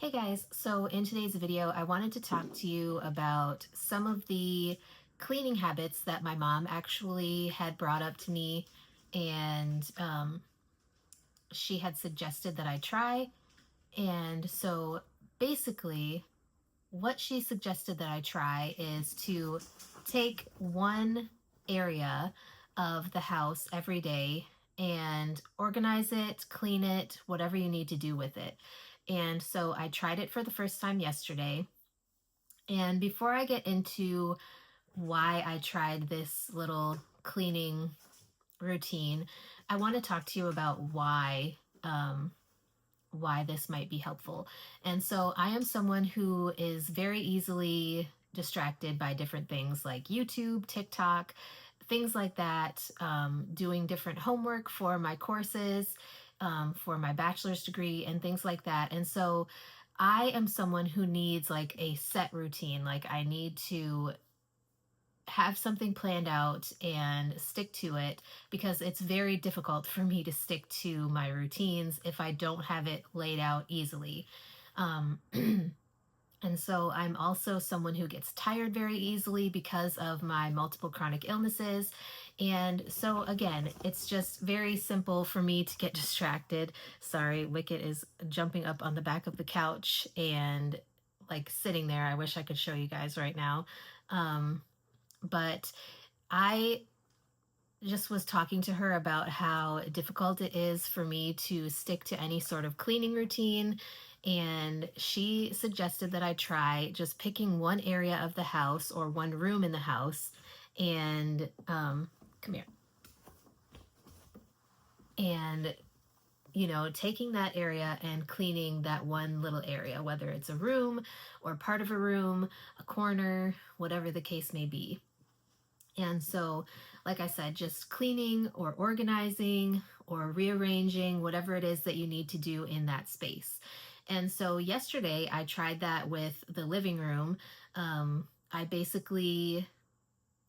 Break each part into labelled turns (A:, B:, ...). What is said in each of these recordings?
A: Hey guys, so in today's video, I wanted to talk to you about some of the cleaning habits that my mom actually had brought up to me, and she had suggested that I try. And so basically, what she suggested that I try is to take one area of the house every day and organize it, clean it, whatever you need to do with it. And so I tried it for the first time yesterday. And before I get into why I tried this little cleaning routine, I want to talk to you about why this might be helpful. And so I am someone who is very easily distracted by different things like YouTube, TikTok, things like that, doing different homework for my courses, for my bachelor's degree, and things like that. And so I am someone who needs like a set routine. Like I need to have something planned out and stick to it because it's very difficult for me to stick to my routines if I don't have it laid out easily. Um, and so I'm also someone who gets tired very easily because of my multiple chronic illnesses. And so, again, it's just very simple for me to get distracted. Sorry, Wicket is jumping up on the back of the couch and like sitting there. I wish I could show you guys right now. But I just was talking to her about how difficult it is for me to stick to any sort of cleaning routine. And she suggested that I try just picking one area of the house or one room in the house and come here. And taking that area and cleaning that one little area, whether it's a room or part of a room, a corner, whatever the case may be. And so, like I said, just cleaning or organizing or rearranging whatever it is that you need to do in that space. And so, yesterday I tried that with the living room. I basically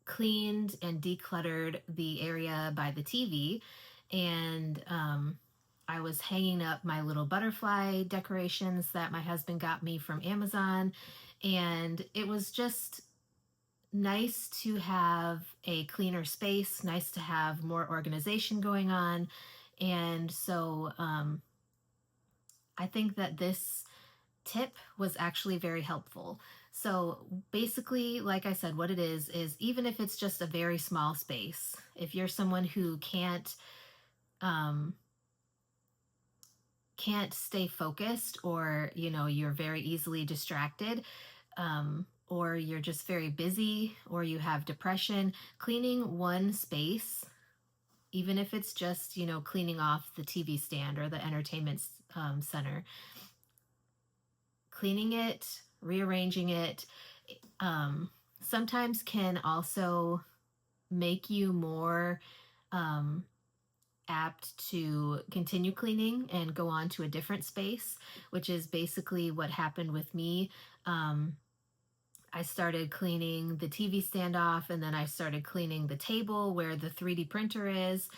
A: cleaned and decluttered the area by the TV, and I was hanging up my little butterfly decorations that my husband got me from Amazon. And it was just nice to have a cleaner space, nice to have more organization going on. And so I think that this tip was actually very helpful. So basically, like I said, what it is even if it's just a very small space, if you're someone who um, can't stay focused, or you're very easily distracted, or you're just very busy, or you have depression, cleaning one space, even if it's just cleaning off the TV stand or the entertainment center, cleaning it, rearranging it, sometimes can also make you more um, apt to continue cleaning and go on to a different space, which is basically what happened with me. I started cleaning the TV stand off, and then I started cleaning the table where the 3D printer is,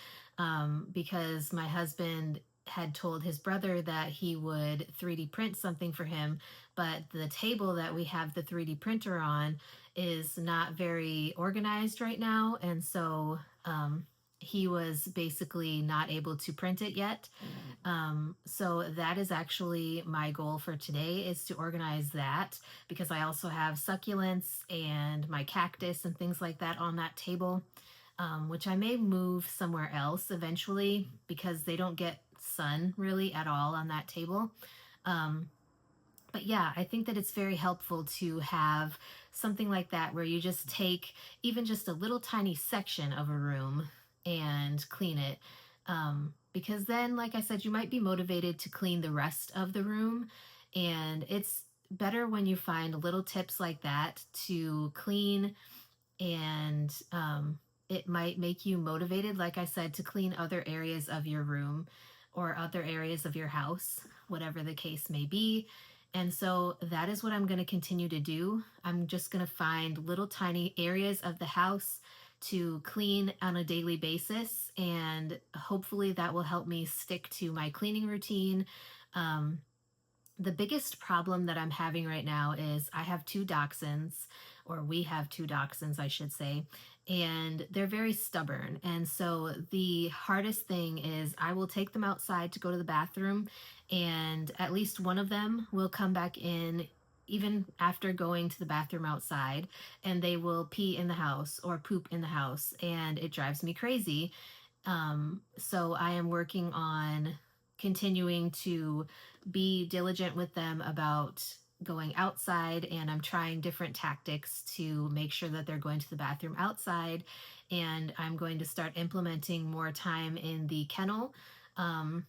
A: because my husband had told his brother that he would 3D print something for him, but the table that we have the 3D printer on is not very organized right now. And so he was basically not able to print it yet. So that is actually my goal for today, is to organize that, because I also have succulents and my cactus and things like that on that table, which I may move somewhere else eventually because they don't get sun really at all on that table. Um, but yeah, I think that it's very helpful to have something like that where you just take even just a little tiny section of a room and clean it. Because then, like I said, you might be motivated to clean the rest of the room. And it's better when you find little tips like that to clean, and it might make you motivated, like I said, to clean other areas of your room or other areas of your house, whatever the case may be. And so that is what I'm going to continue to do. I'm just going to find little tiny areas of the house to clean on a daily basis, and hopefully that will help me stick to my cleaning routine. Um, The biggest problem that I'm having right now is I have two dachshunds, or we have two dachshunds, I should say, and they're very stubborn. And so the hardest thing is I will take them outside to go to the bathroom, and at least one of them will come back in even after going to the bathroom outside, and they will pee in the house or poop in the house, and it drives me crazy. So I am working on continuing to be diligent with them about going outside, and I'm trying different tactics to make sure that they're going to the bathroom outside. And I'm going to start implementing more time in the kennel. Um,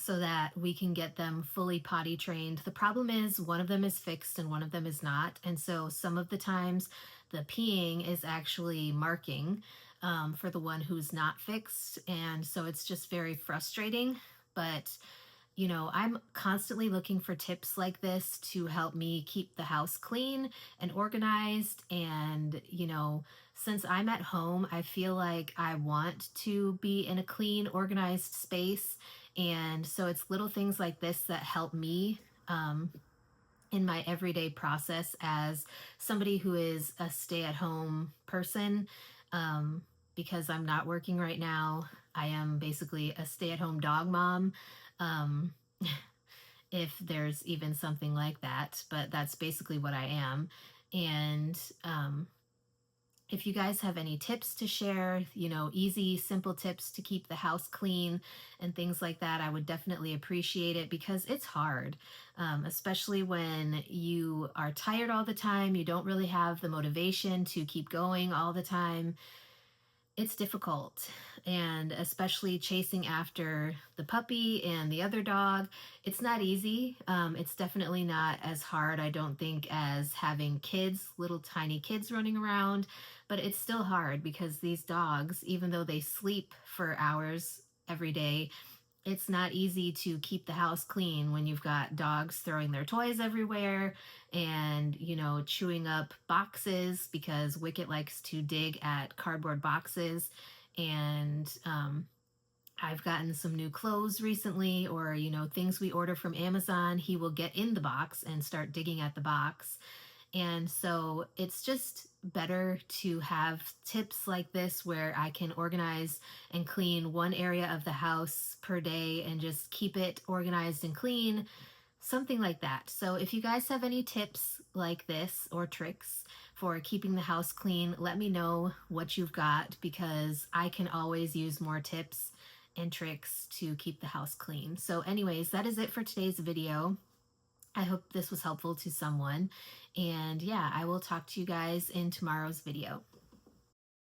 A: so that we can get them fully potty trained. The problem is one of them is fixed and one of them is not. And so some of the times the peeing is actually marking for the one who's not fixed. And so it's just very frustrating. But I'm constantly looking for tips like this to help me keep the house clean and organized. And, since I'm at home, I feel like I want to be in a clean, organized space. And so it's little things like this that help me. In my everyday process as somebody who is a stay at home person, um, because I'm not working right now. I am basically a stay at home dog mom. Um, if there's even something like that, but that's basically what I am. And if you guys have any tips to share, easy, simple tips to keep the house clean and things like that, I would definitely appreciate it because it's hard, especially when you are tired all the time. You don't really have the motivation to keep going all the time. It's difficult, and especially chasing after the puppy and the other dog, it's not easy. It's definitely not as hard, I don't think, as having kids, little tiny kids running around, but it's still hard because these dogs, even though they sleep for hours every day, it's not easy to keep the house clean when you've got dogs throwing their toys everywhere and, chewing up boxes because Wicket likes to dig at cardboard boxes. And I've gotten some new clothes recently, or, things we order from Amazon. He will get in the box and start digging at the box. And so it's just better to have tips like this where I can organize and clean one area of the house per day and just keep it organized and clean, something like that. So if you guys have any tips like this or tricks for keeping the house clean, let me know what you've got because I can always use more tips and tricks to keep the house clean. So, anyways, that is it for today's video. I hope this was helpful to someone. And yeah, I will talk to you guys in tomorrow's video.